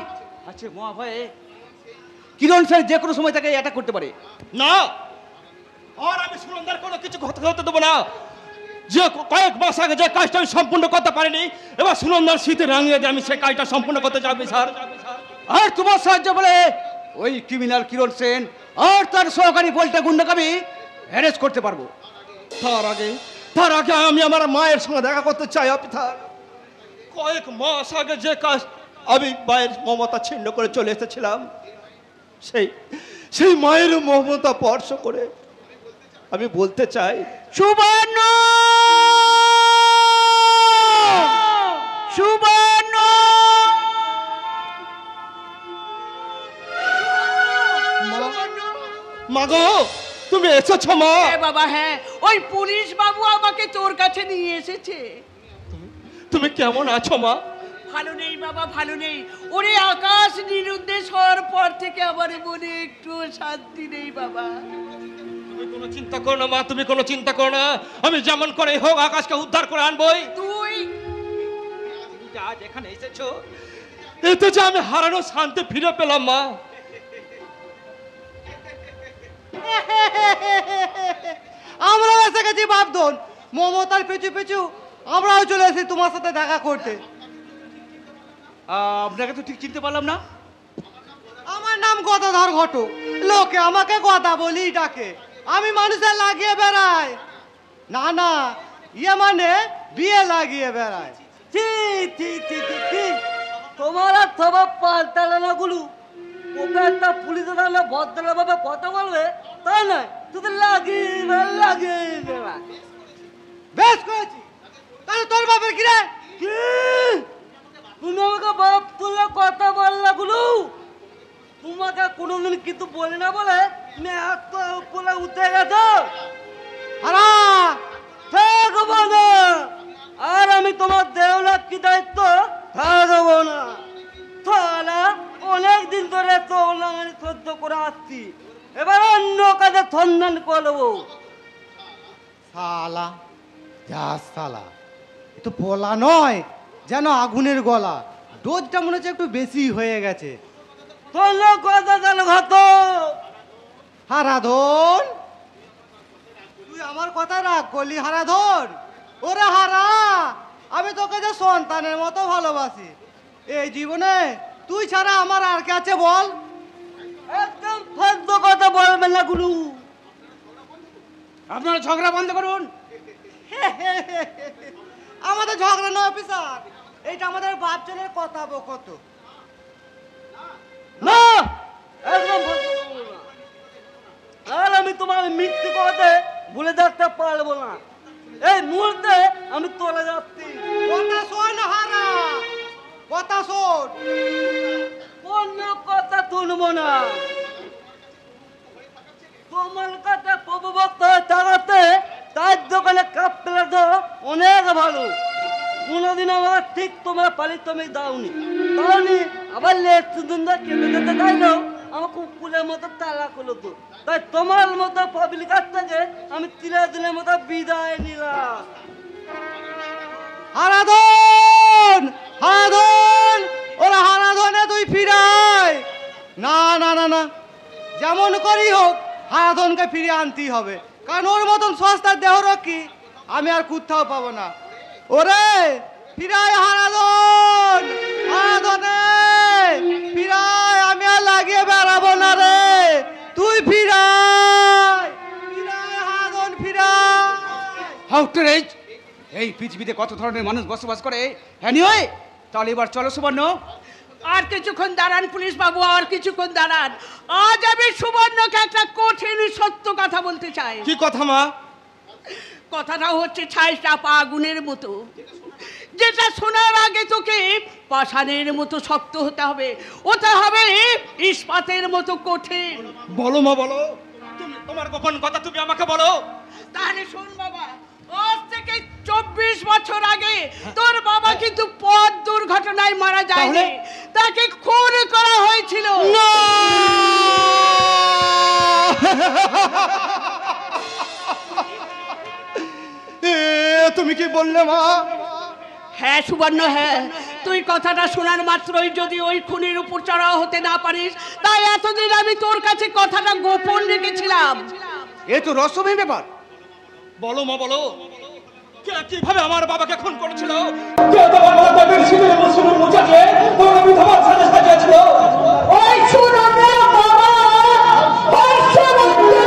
আচ্ছা মহাভয়ে কিরণ সেন যে কোনো সময় তাকে অ্যাটাক করতে পারে। না, আর আমি সুনন্দার কোনো কিছু হতে দেবো না। যে কয়েক মাস আগে যে কাজটা আমি সম্পূর্ণ করতে পারিনি, এবার সুনন্দার শীতে রাঙিয়ে দিয়ে আমি সেই কাজটা সম্পূর্ণ করতে যাবি স্যার। আর তোমার সাহায্য বলে ওই ক্রিমিনাল কিরণ সেন আর তার সহকারী বলটা গুন্ডাকে আমি অ্যারেস্ট করতে পারবো। তার আগে আমি আমার মায়ের সঙ্গে দেখা করতে চাই অফিসার। কয়েক মাস আগে যে কাজ আমি মায়ের মমতা ছিন্ন করে চলে এসেছিলাম, সেই মায়ের মমতা স্পর্শ করে আমি বলতে চাই, সুবর্ণ, সুবর্ণ, মাগো তুমি এসেছো মা? হ্যাঁ বাবা, হ্যাঁ, ওই পুলিশ বাবু আমাকে তোর কাছে নিয়ে এসেছে। তুমি কেমন আছো মা? ভালো নেই বাবা, ভালো নেই। ওরে আকাশ নিরুদ্দেশ হওয়ার পর থেকে আমার মনে একটু শান্তি নেই বাবা। তুমি কোনো চিন্তা করো না মা, তুমি কোনো চিন্তা করো না। আমি যেমন করে হোক আকাশকে উদ্ধার করে আনবই। তুই আজ এখানে এসেছো, এতে যে আমি হারানো শান্তি ফিরে পেলাম মা। আমরাও এসে গেছি বাপধন, মমতার পিছু পিছু আমরাও চলে এসেছি তোমার সাথে দেখা করতে। আপনাকে তো ঠিক চিনতে পারলাম না। আমার নাম গদাধর ঘটক, লোকে আমাকে গদা বলেই ডাকে। আমি মানুষের লাগিয়ে বেড়াই, না না ইয়ে মানে বিয়ে লাগিয়ে বেড়াই। ঠিক ঠিক ঠিক ঠিক ঠিক, তোমার আর তোমার পাল্টালে না গুলু। ওকে একটা পুলিশে থাকলে ভদ্রভাবে কথা বলবে, তাই নয় তোদের লাগিয়ে বেশ করেছি, তাহলে তোর বাপের কি রে? কি তুমি আমাকে বাপ তুলে কথা বললে গুলু? তোমাকে কোনোদিন কিন্তু বলি না বলে তুমি এত উপরে উঠে গেছো। হারা থাকবো না, আর আমি তোমার দেওয়ার কি দায়িত্ব থাকবো না। তাহলে অনেকদিন ধরে তো ওলাঙানি সহ্য করে আসছি, এবার অন্য কাজে সন্ধান করবো। শালা যা শালা, এ তো পোলা নয়, যেন আগুনের গলা। ডোজটা মনে হচ্ছে একটু বেশি হয়ে গেছে। তোর কথা জানো ঘত হারাধন, তুই আমার কথা রাগ করলি হারাধন? ওরে হারা, আমি তোকে যে সন্তানের মতো ভালোবাসি। এই জীবনে তুই ছাড়া আমার আর কে আছে বল? একদম ফালতু কথা বলবেন না গুরু। আপনারা ঝগড়া বন্ধ করুন। আমাদের ঝগড়া নয় অফিসার, এইটা আমাদের বাপজনের কথা বকত। না, একদম ফালতু বলবো না। আর আমি তোমার মৃত্যু কথা ভুলে থাকতে পারবো না। এই মুহূর্তে আমি চলে যাচ্ছি। কথা শোন হারা, কথা শোন। অন্য কথা শুনবো না। তোমার কাছে প্রভুভক্ত চালাতে তার দোকানে কাপ পেলে তো অনেক ভালো। কোনোদিন আমার ঠিক তোমার পারিশ্রমিক দাওনি, আবার লেট সুন্দর কেটে যেতে চাইলেও আমাকে কুকুরের মতো তালা করলো তো। তাই তোমার মতো পাবলিকার থেকে আমি 3 দিনের মতো বিদায় নিলাম। হারাধন, হারাধন, ওরা হারাধনে তুই ফিরাই। না না না না, যেমন করি হোক হারাধনকে ফিরিয়ে আনতেই হবে, কারণ ওর মতন সস্তার দেহ রক্ষী আমি আর কোথাও পাবো না। ওরে ফিরাই হারাধন, হারাধনে ফিরাই, আমি আর লাগিয়ে বেড়াবো না রে, তুই ফিরাই, ফিরাই হারাধন ফিরাই। আউটরেজ, এই পৃথিবীতে কত ধরনের মানুষ বসবাস করে। হ্যাঁ, তাহলে এবার চলো সুবর্ণ। আর কিছুক্ষণ দাঁড়ান পুলিশ বাবু, আর কিছুক্ষণ দাঁড়ান। আজ আমি সুবর্ণকে একটা কঠিন সত্য কথা বলতে চাই। কি কথা মা? কথাটা হচ্ছে ছাই চাপা আগুনের মতো, যেটা শোনার আগে তোকে পাষাণের মতো শক্ত হতে হবে, ওটা হবে ইস্পাতের মতো কঠিন। বলো মা বলো, তুমি তোমার গোপন কথা তুমি আমাকে বলো। তাহলে শোন বাবা, আজ থেকে 24 বছর আগে তোর বাবা কিন্তু পথ দুর্ঘটনায় মারা যায়নি, তাকে খুন করা হয়েছিল। তুমি কি বললে মা? হ্যাঁ সুবর্ণ, হ্যাঁ, তুই কথাটা শোনার মাত্রই যদি ওই খুনির উপর চড়াও হতে না পারিস, তাই এতদিন আমি তোর কাছে কথাটা গোপন রেখেছিলাম। এ তো রহস্যময় ব্যাপার। বলো মা বলো, কিভাবে আমার বাবাকে খুন করেছিল? ওই শুনো না বাবা, ওই শুনো না।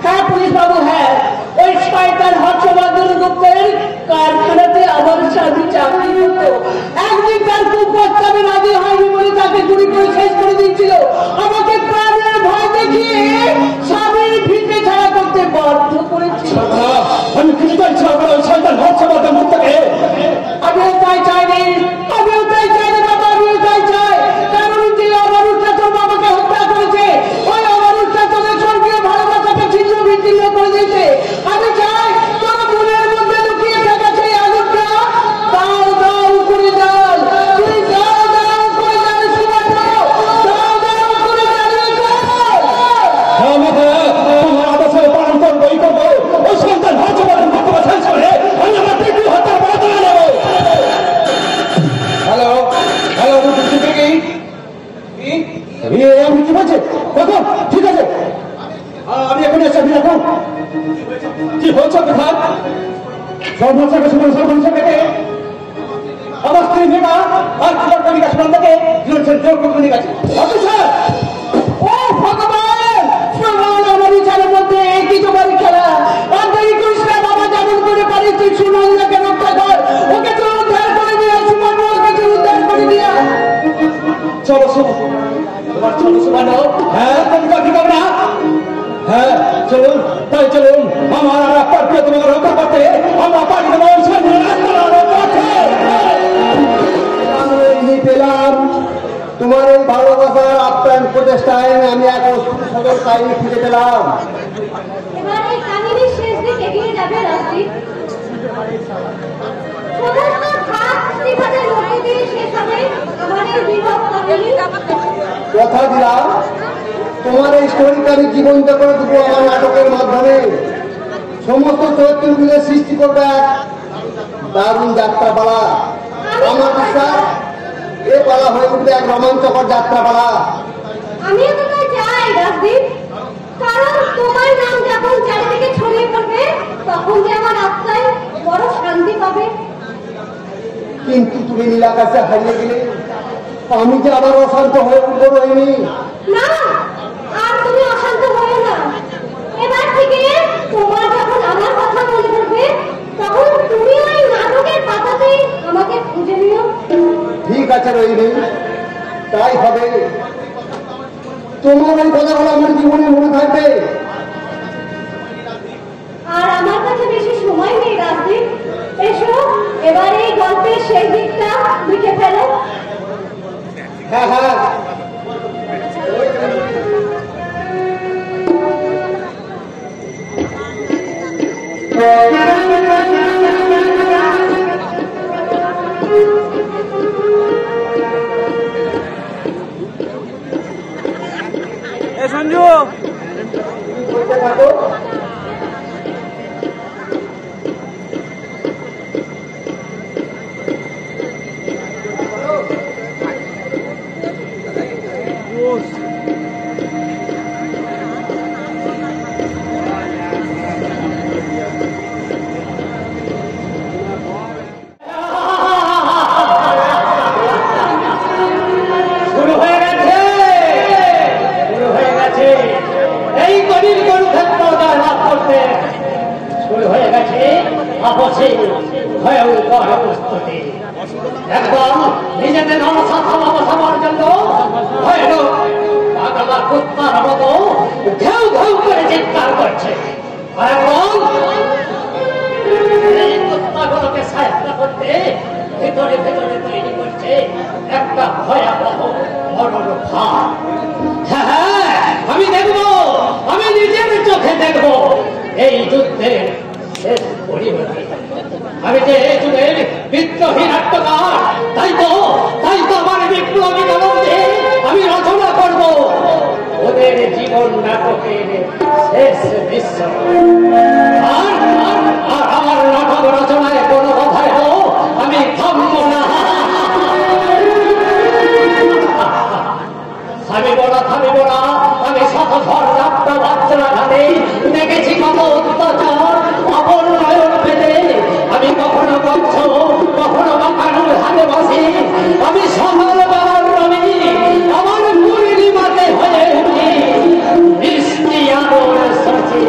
হ্যাঁ পুলিশ বাবু, হ্যাঁ, ওই শয়তান হর্ষবর্ধন গুপ্তের কারখানাতে আমার স্বামী চাকরি করত। একদিন তার কুপ্রস্তাবে রাজি হয়নি বলে তাকে গুলি করে শেষ করে দিয়েছিল। আমাকে প্রাণের ভয় দেখিয়ে স্বামীর ভিটে ছাড়া করতে বাধ্য করেছিল। আমি কিছু চাইছি আমার ওই শয়তান হর্ষবর্ধন গুপ্তকে। আমিও তাই চাইনি, আমিও তাই চাইনি বাবা, আমিও তাই চাই। কারণ যে অমানুষটা তোর বাবাকে হত্যা করেছে, ওই অমানুষটা তোদের স্বর্গীয় ভালোবাসাকে ছিন্ন বিচ্ছিন্ন করে দিয়েছে। আমি চাই তোর মনের মধ্যে লুকিয়ে থাকা সেই আগুনটা দাও দাও করে জ্বাল, তুই দাও দাও করে জ্বাল সুবর্ণ, দাও দাও করে জ্বালিয়ে দাও। তোমার আদর্শের পালন করবো, এই করবো। ওই সন্তান হর্ষবর্ধন গুপ্তকে শেষ করে আমি আমার পিতৃ হত্যার পরে তুলে নেবো। হ্যালো হ্যালো, আমি কি বলছি? দেখো ঠিক আছে, আমি এখন এসে আপনি রাখুন। কি হচ্ছে কথা? সর্বশেষে সর্বশেষে আমার স্ত্রী মেয়েরা আর কিলোর কমিকা সুনন্দাকে কিলোর জোর করে গেছে। অফিসার, ও ভগবান, সমান আমার বিচারের মধ্যে একই তোমার খেলা। আর দেরি করিস না বাবা, যেমন করে পারিস তুই সুনন্দাকে রক্ষা কর। ওকে তো উদ্ধার করে দিয়া সুবর্ণ, ওকে তো উদ্ধার করে দিয়া। চলো চলো তোমার চলো সুবর্ণ। হ্যাঁ কমিকা ঠিক হবে না? হ্যাঁ চলুন, তাই চলুন। আমার আর আপনার প্রিয় তোমাকে রক্ষা করতে আমরা পারি দেবো। পেলাম তোমার এই ভালোবাসার আপ্যায়ন প্রচেষ্টায় আমি এক সদর কাহিনী খুঁজে পেলাম। এবার এই কাহিনীর শেষ দিক এগিয়ে যাবে রাজদীপ। সমস্ত খাত বিভাগের মধ্যে দিয়ে শেষ হবে আমার এই বিভক্ত কাহিনী। কথা দিলাম তোমার এই স্টোরিকে আমি জীবন্ত করে দেবো আমার নাটকের মাধ্যমে। সমস্ত চরিত্রগুলো সৃষ্টি করবে এক দারুণ যাত্রাপালা। আমার বিশ্বাস এ পালা হয়ে উঠবে এক রোমাঞ্চকর যাত্রাপালা। আমিও তো তাই চাই রাজদীপ, কারণ তোমার নাম যখন চারিদিকে ছড়িয়ে পড়বে তখন যে আমার আত্মায় বড় শান্তি পাবে। কিন্তু তুমি নীলাকাশে হারিয়ে গেলে আমি যে আবার অশান্ত হয়ে উঠবো রহিনী। না, আর তুমি অশান্ত হয়ে না। এবার থেকে তোমার যখন আমার কথা মনে পড়বে তখন তুমি ওই নাটকের পাতাতেই আমাকে খুঁজে নিও। ঠিক আছে রহিনী, তাই হবে। তোমার এই কথাগুলো আমার জীবনে মনে থাকবে। আর আমার কাছে বেশি সময় নেই রাজদীপ, এসো এবার এই গল্পের শেষ দিকটা লিখে ফেলো। হ্যাঁ হ্যাঁ, সঞ্জু থাকো। একদম নিজেদের অবস্থা থামাবার জন্য ভয়ানক পোড়া কুত্তার মতো ঘেউ ঘেউ করে চিৎকার করছে। আর এখন এই কুত্তাগুলোকে সাহায্য করতে ভেতরে ভেতরে তৈরি করছে একটা ভয়াবহ মরণ ভাব। হ্যাঁ, আমি দেখবো, আমি নিজের চোখে দেখবো এই যুদ্ধের শেষ পরিণতি। আমি যে এই যুগের বিদ্রোহী নাট্যকার, তাই তো আমার বিপ্লবী কলমে আমি রচনা করব ওদের জীবন নাটকের শেষ দৃশ্য। আর আমার নাটক রচনায় কোনো কথায় আমি থামবো না। থামিব না, আমি শত ঝড় যাত্রা যাত্রা ঘাটে দেখেছি কত অত্যাচার আপন নয়ন পেতে। আমি কখনো কচ্ছ, কখনো বাঁকানোর হাতে বসি, আমি সকাল বেলার রবি আমার মুরলি মাতে হয়ে উঠি মিষ্টি আদর সচি।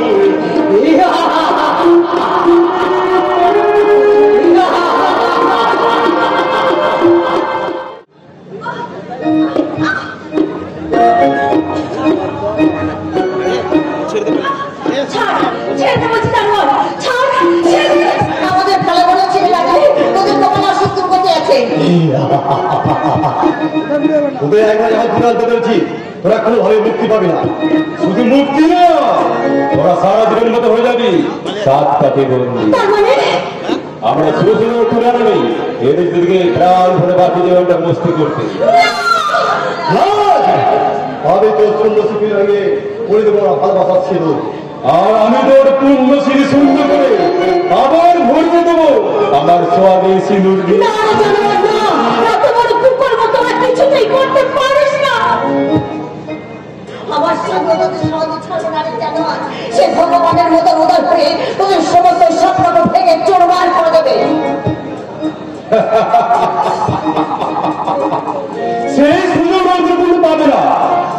আমাদের ভালো ভালো ছেলে লাগে তোদের তোমার অসুস্থ করতে আছে। তোদের একবার যখন চূড়ান্ত করেছি তোরা কোনোভাবে মুক্তি পাবি না। শুধু মুক্তি না, তোরা সারা জীবনের মতো হয়ে যাবি 7 পাকে বন্দি। আমরা শুধু শুধু তুলে আনবি এদের দিকে প্রাণ ভরে বাকি জীবনটা মস্তি করতে। আমি তোর শূন্য শিবির আগে বলে দেবো ভালোবাসা ছিল, আর আমি তোর পূর্ণ সিঁড়ি শূন্য করে আবার ভরতে দেবো আমার সোয়াগে সিঁদুর দিয়ে। আমার সঙ্গে তোদের সহজে ছাড়বো না জানোয়ার। সে ভগবানের মতো উদার হয়ে তোদের সমস্ত স্বপ্নকে ভেঙে চোরমার করে দেবে। সেই সুযোগ অন্তর্ভুক্ত পাবে না,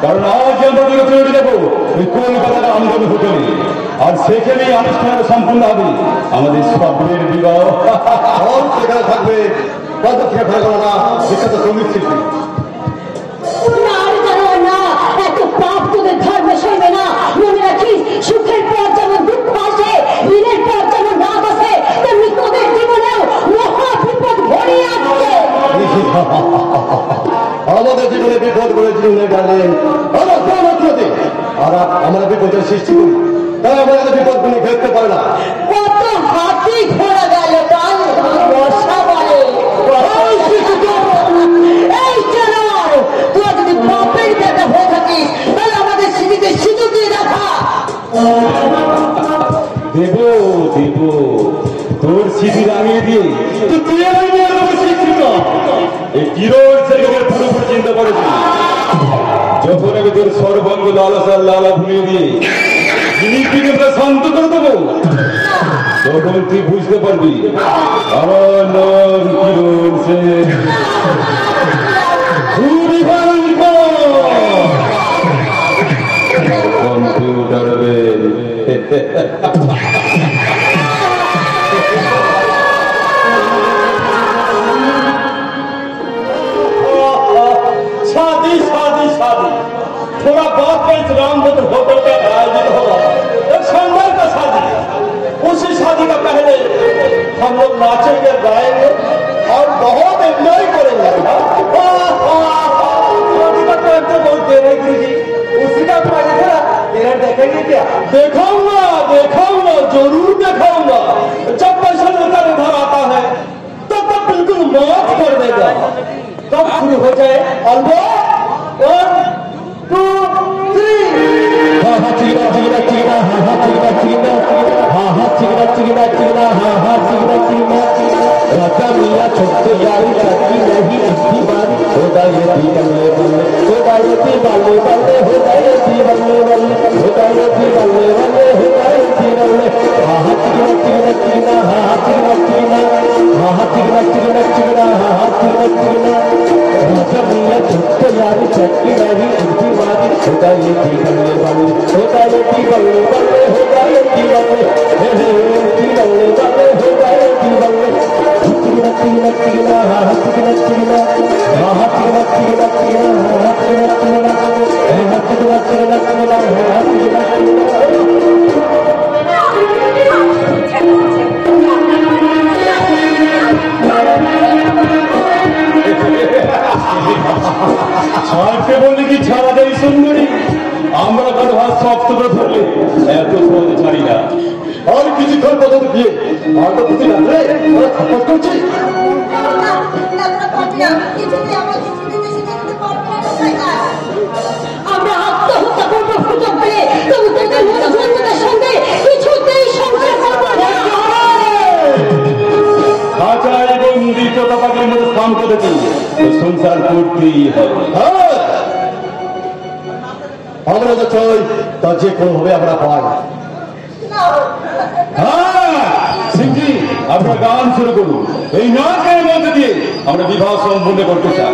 কারণ আজ আমরা তোকে তৈরি দেবো ওই কলকাতার আন্দোলন হোটেলে, আর সেখানেই অনুষ্ঠান সম্পূর্ণ হবে আমাদের স্বপ্নের বিবাহ। সেখানে থাকবে বিখ্যাত সঙ্গীত শিল্পী। এত পাপ তোদের ধর্মে সইবে না। মনে রাখিস, সুখের পর যেমন দুঃখ আসে, ঋণের পর যেমন রাগ আসে, তেমনি তোদের জীবনেও মহা বিপদ ঘনিয়ে আসছে। আমাদের জীবনে বিপদ করেছিল আমরা বিপদের সৃষ্টি করি, তাই আমাদের বিপদ গুলি ঘেরতে পারে না। কত হাতি ঘোড়া গেল কাল বর্ষা বলে এই জানোয়ার, তুই যদি বাপের বেটা হয়ে থাকিস তাহলে আমাদের স্মৃতিতে সিঁদুর দিয়ে দেখা। দেব দেব তোর স্মৃতি রাঙিয়ে দিয়ে তুই এই কিরোর জায়গায় পুরোপুরি চিন্তা করেছি। যখন আমি তোর সর্বাঙ্গ লালসার লালা ভুলিয়ে দিয়ে জিনিসটিকে শান্ত করে দেবো, তখন তুই বুঝতে পারবি আমার নাম কিরণ সেন। কম্পিউটার বেল शादी शादी शादी थोड़ा बहुत का इंतजाम होटल का आयोजित होगा, एक शानदार का शादी। उसी शादी का पहले हम लोग नाचेंगे, गाएंगे और बहुत एंजॉय करेंगे। शादी का टाइम तो बहुत देर है गुरुजी, उसी का तेरा देखेंगे क्या? दिखाऊंगा दिखाऊंगा जरूर दिखाऊंगा। जब पैसा लेकर इधर आता है तब तक बिल्कुल माफ कर देगा। कब शुरू हो जाए? अलवा 1 2 3 हा हा चिगड़ा चिगड़ा चिगड़ा हा हा चिगड़ा चिगड़ा हा हा चिगड़ा चिगड़ा चिगड़ा हा हा चिगड़ा चिगड़ा राजा मिया छोटे यारी चाची नहीं इसकी बात होता ये दी बल्ले बल्ले होता ये दी बल्ले बल्ले होता ये दी बल्ले बल्ले होता ये दी बल्ले बल्ले होता ये दी बल्ले हा हा चिगड़ा चिगड़ा चिगड़ा हा हा चिगड़ा चिगड़ा हा हा चिगड़ा चिगड़ा चिगड़ा हा हा चिगड़ा चिगड़ा राजा मिया छोटे यारी चाची नहीं इसकी बात होता ये दी बल्ले बल्ले होता ये दी बल्ले बल्ले होता ये दी बल्ले हे हे दी बल्ले बल्ले होता ये दी बल्ले चिगड़ा चिगड़ा चिगड़ा हा हा चिगड़ा चिगड़ा हा हा चिगड़ा चिगड़ा चिगड़ा हा हा चिगड़ा चिगड़ा ছাড়তে বললে কি ছাড়া যায় সুন্দরী? আমরা কারো হাত শক্ত করে ধরলে এত সহজে ছাড়ি না। আর কিছুক্ষণ কথা দিয়ে আর তো বুঝি লাগলে ওরা খপত করছি। আমরা আত্মহত্যা করবো সুযোগ পেয়ে, তবু তোদের মতো জন্মদের সঙ্গে কিছুতেই সংসার করবো না। খাঁচায় বন্দি তোতাপাকের মতো স্থান করেছি, সংসার করতেই হবে। আমরা তো চাই তা যে কোনো ভাবে আমরা পাই। হ্যাঁ সিংজি, আপনার গান শুরু করুন। এই নাচের মধ্যে দিয়ে আমরা বিবাহ সম্পূর্ণ করতে চাই।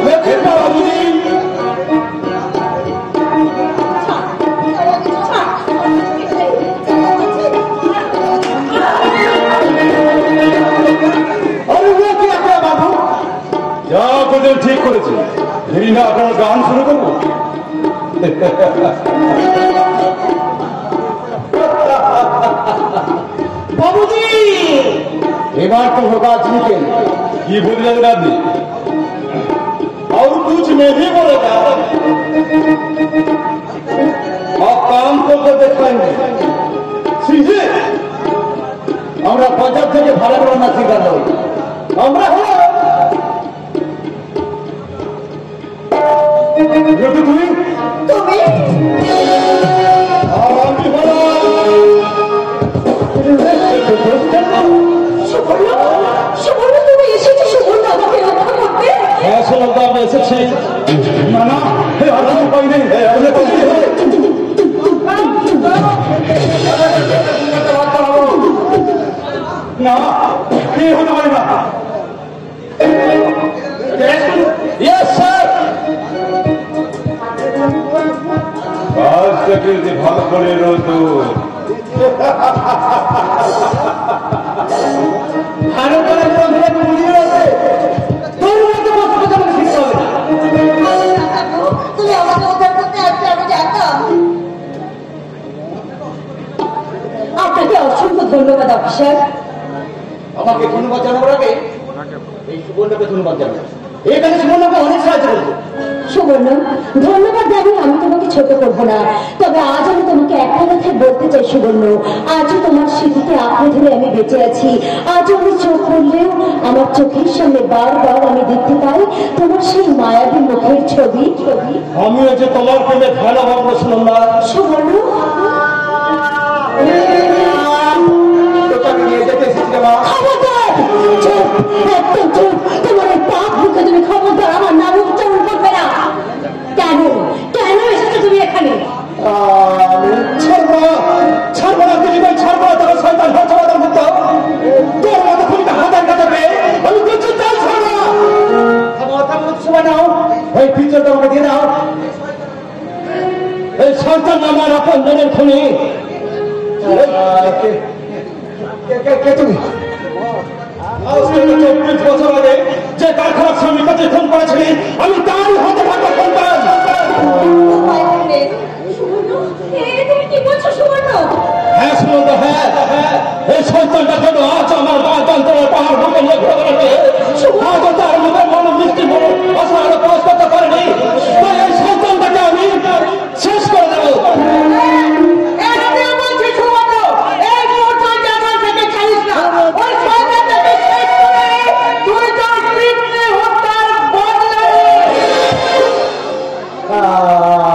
যা করছেন ঠিক করেছেন, দেরি না আপনার গান শুরু করবো। বাবুজি এবার তো होगा जिनके ये बोल रहे आदमी और कुछ नहीं बोलेगा। आप काम को देखेंगे सीधे আমরা বাজার থেকে ভাড়া করে না শিখানো আমরা হলো তুমি তুমি আমি হলো সুবর্ণ, সুবর্ণ তুমি এসেছো সুবর্ণ আমাকে রক্ষা করতে। হ্যাঁ সুনন্দা, আমি এসেছি। না না, আর কিছু পাই নেই। না, কি হতে পারে না। Yes, sir. আজ থেকে যে ভালো করে রতো ভালো করে বুঝিয়ে আছে তোর মতো বস্তু তোমাকে শিখতে হবে না। তুমি আমাকে উদ্ধার করতে আসলে আমি জানতাম। আপনাকে অসংখ্য ধন্যবাদ অফিসার। আমাকে ধন্যবাদ জানাবার আগে এই সুবর্ণকে ধন্যবাদ জানাবো। এখানে সুবর্ণকে অনেক সাহায্য করবো। সুবর্ণ, ধন্যবাদ জানিয়ে আমি তোমাকে ছোট করবো না, তবে আজ আমি তোমাকে একটা কথাই বলতে চাই সুবর্ণ, আজও তোমার স্মৃতিতে আঁকড়ে ধরে আমি বেঁচে আছি। আজও আমি চোখ করলেও আমার চোখের সামনে বারবার আমি দেখতে পাই তোমার সেই মায়াবী মুখের ছবি। আমিও যে তোমার প্রেমে খেলা ভাবনা শুনলাম না। সুবর্ণ, তোকে নিয়ে যেতে এসেছি মা। খবরদার! চুপ, একদম চুপ। তোমার এই পাপ মুখে তুমি খবরদার আমার নাম উচ্চারণ করবে না। কেন কেন এসেছো তুমি এখানে? ছাড়বো না তুমি ভাই, ছাড়বো না। তোমার সন্তান হচ্ছে আমাদের মতো তোর মতো খুবই হাজার কাছে আমি কিছু চাই ছাড়বো না। সময় নাও, ওই পিছনটা আমাকে দিয়ে দাও। এই সন্তান আমার আপন জনের খুনি। কে তুমি? আজ থেকে 24 বছর আগে যে কারখানার শ্রমিক কাছে খুন করেছিলি, আমি তারই হাতে ভাগা সন্তান। সুবর্ণ, তুমি কি বলছো সুবর্ণ? হ্যাঁ সুনন্দ, হ্যাঁ এই সন্তানটার জন্য আজ আমার বাঁচান্তরের পাহাড় ভাঙে নিয়ে ঘুরে বেড়াচ্ছে। আজও তার মুখের মন মিষ্টি মনে আসলে আরো প্রকাশ করতে পারেনি। তাই এই সন্তানটাকে আমি শেষ করে দেবো।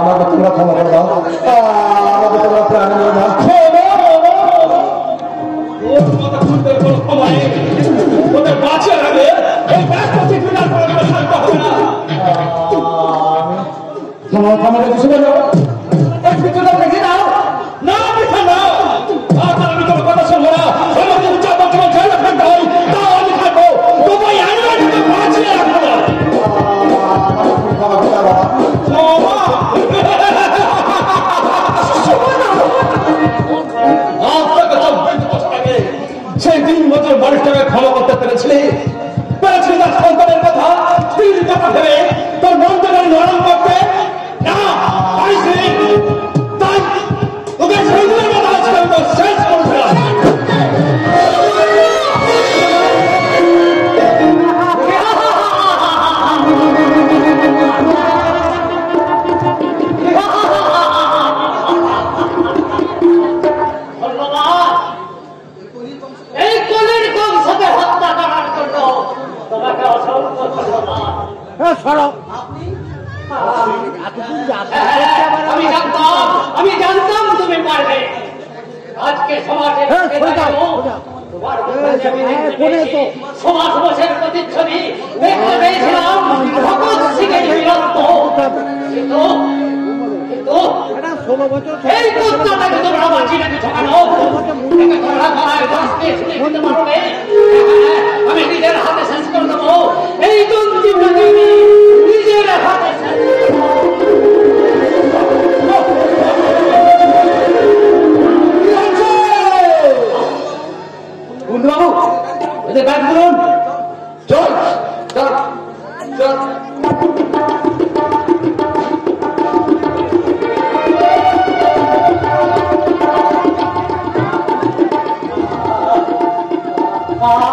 আমাকে তোমরা ক্ষমা করে দাও। আমাকে তোমরা প্রাণ নিয়ে দাও। ওদের বাঁচিয়ে রাখবে এই ব্যস্ততি ফিরার পরে শান্ত হবে না। ক্ষমা করে দিচ্ছি বলো। এই পিছনটা আমাকে দিয়ে দাও। না মিথ্যা না, আজ আমি তোমার কথা শুনবো না। আমাকে উচ্চার বর্তমান জেলে ফেলতে হয়, তাও আমি থাকবো। তোমায় আমি তোকে বাঁচিয়ে রাখবো না। ক্ষমা করে দাও বাবা। আপনাকে 24 বছর আগে সেই 3 বছর মানুষটাকে ক্ষমা করতে পেরেছিলি তার সন্তানের কথা স্ত্রীর কথা ভেবে তোর মনটাকে নরম করতে না পারিস সরো। আমি জানতাম তুমি পারবে। আজকে সমাজের সমাজ বসের প্রতিচ্ছবি দেখতে পেয়েছিলাম ভগৎ সিংহের বীরত্ব। কিন্তু এই কুত্তাটাকে তোমরা বাঁচিয়ে রেখেছো কেন? আমি নিজের হাতে শেষ করে দেবো এই জন্তুটাকে, নিজের হাতে শেষ করে দেবো। বন্ধুবাবু এদের ব্যাগ বলুন। চল চল চল।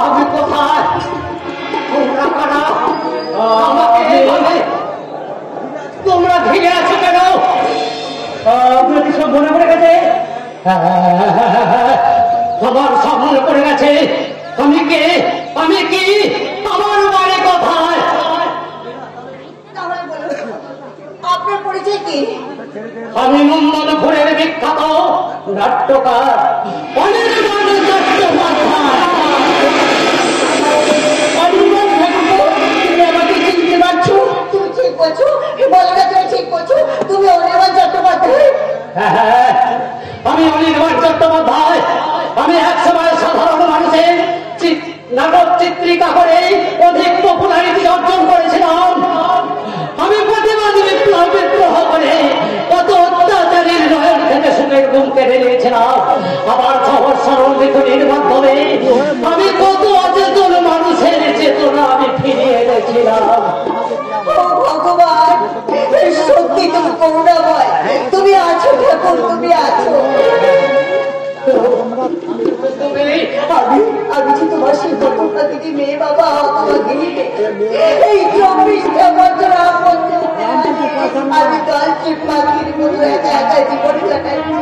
আমি কোথায়? তোমরা কারা? আমাকে তোমরা ঘিরে আছো কেন? আপনার কি সব মনে পড়ে গেছে? তোমার সামনে পড়ে গেছে। আমি কে? আমি কি? আমার বাড়ি কোথায়? তাহলে বলুন আপনার পরিচয় কি? আমি নন্দনপুরের বিখ্যাত নাট্যকার অনির্বাণ চট্টোপাধ্যায়। তুমি আমাকে চিনতে পারছো? তুমি ঠিক বলছো, বলো না তুমি ঠিক বলছো, তুমি অনির্বাণ চট্টোপাধ্যায়। হ্যাঁ, আমি অনির্বাণ চট্টোপাধ্যায়। আমি এক সময় সাধারণ মানুষের নাটক চিত্রিকা করে অধিক পপুলারিটি অর্জন করেছিলাম। আমি প্রতিবাদী বিপ্লব করে কত অত্যাচারীর নয়ন থেকে সুখের ঘুম কেড়ে নিয়েছিলাম। আবার সহজ সরল লেখনের মাধ্যমে আমি কত অচেতন মানুষের চেতনা আমি ফিরিয়ে এনেছিলাম। ও ভগবান, সত্যি তুমি করুণাময়। তুমি আছো ঠাকুর, তুমি আছো। আমি যে তোমার সেই প্রতিটি মেয়ে বাবা এই 24টা বছর আমি দলটি পাখির মতো একা একা জীবন কাটাচ্ছি।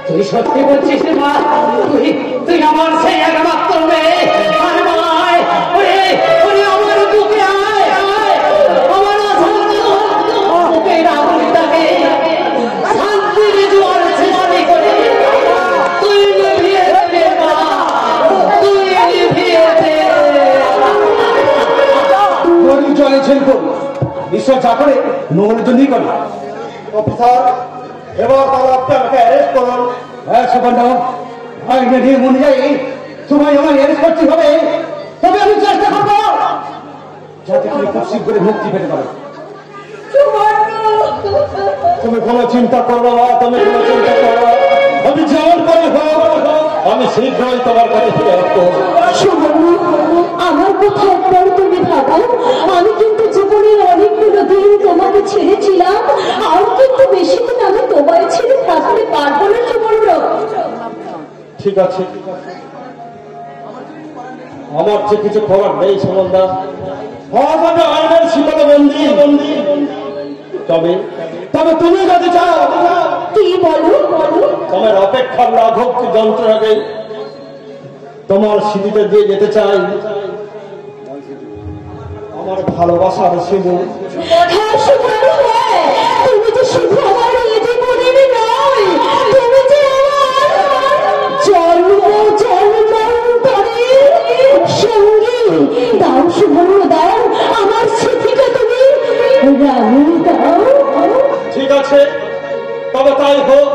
তুই সত্যি বলছিস মা? তুই আমার সেই একমাত্র মেয়ে। আমার বুকে আয়, আমার বুকের আগুনটাকে শান্তির জোয়ার ছেড়ে করে তুই নিভিয়ে দে মা, তুই নিভিয়ে দে। পরিচয় শিল্প ঈশ্বর যা করে মঙ্গলের জন্যই করে। অফিসার এবার তাহলে আপনি আমাকে অ্যারেস্ট করুন। হ্যাঁ সুবর্ণ, আইনের নিয়ম অনুযায়ী তোমায় আমার অ্যারেস্ট করতে হবে। তবে আমি চেষ্টা করবো যাতে তুমি খুব শীঘ্রই মুক্তি পেতে পারো। তুমি কোনো চিন্তা করো না, তুমি কোনো চিন্তা করো না। আমি যেমন করে হোক আমি শীঘ্রই তোমার কাছে ফিরে আসবো। আমার কথা একবার তুমি ভাবো। আমি কিন্তু জীবনের অনেকগুলো দিন তোমাকে ছেড়েছিলাম, আর কিন্তু বেশি দিন আমি তোমায় ছেড়ে থাকতে পারবো না সুবর্ণ। ঠিক আছে, আমার যে কিছু করার নেই সুনন্দা। আজ আমি আইনের শিকলে বন্দি। তবে তবে তুমি যদি চাও কি বলো? তোমার অপেক্ষার লাঘব যন্ত্রণাকে তোমার স্মৃতিতে দিয়ে যেতে চাই আমার ভালোবাসার শিবু। হ্যাঁ সুবর্ণ, হ্যাঁ, তুমি যে শুধু আমার এই জীবনের নয়, তুমি যে আমার জন্ম জন্মান্তরের সঙ্গী। দাও সুবর্ণ, দাও আমার স্মৃতিটা তুমি রানী দাও। ঠিক আছে, তবে তাই হোক।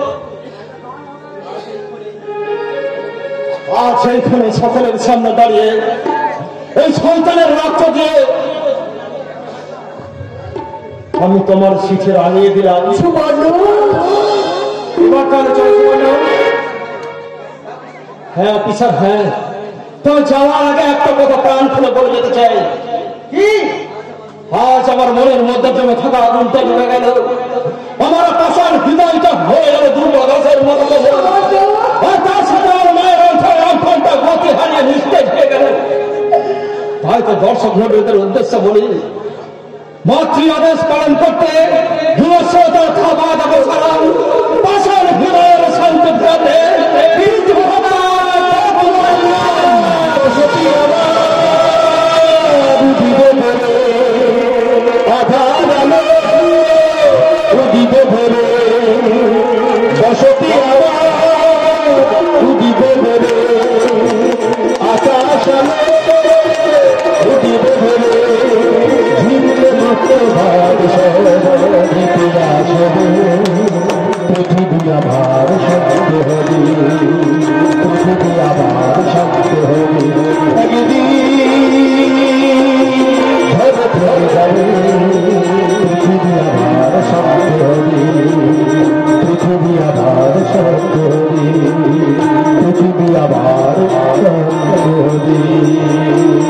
আজ এইখানে সকলের সামনে দাঁড়িয়ে এই সন্তানের রক্ত দিয়ে আমি তোমার শিখে রাঙিয়ে দিলাম। এবার তাহলে চলো সুবর্ণ। হ্যাঁ অফিসার, হ্যাঁ, তবে যাওয়ার আগে একটা কথা প্রাণ খুলে বলে যেতে চাই। কি? আজ আমার মনের মধ্যে জমে থাকা আগুনটা ঢুকে গেল। আমার পাশার হৃদয়টা হয়ে গেল দুর্বল গাছের মতো। আর তার সাথে আমার মায়ের অন্তরে আঙ্কনটা গতি হারিয়ে নিস্তেজ হয়ে গেল। তাই তো দর্শক মন্ডলীদের উদ্দেশ্যে বলি, মাতৃ আদেশ পালন করতে হিংস্রতার খাবার অবসরাম পাশার হৃদয়ের শান্তি পেতে বীজ ভগবান চিরদিন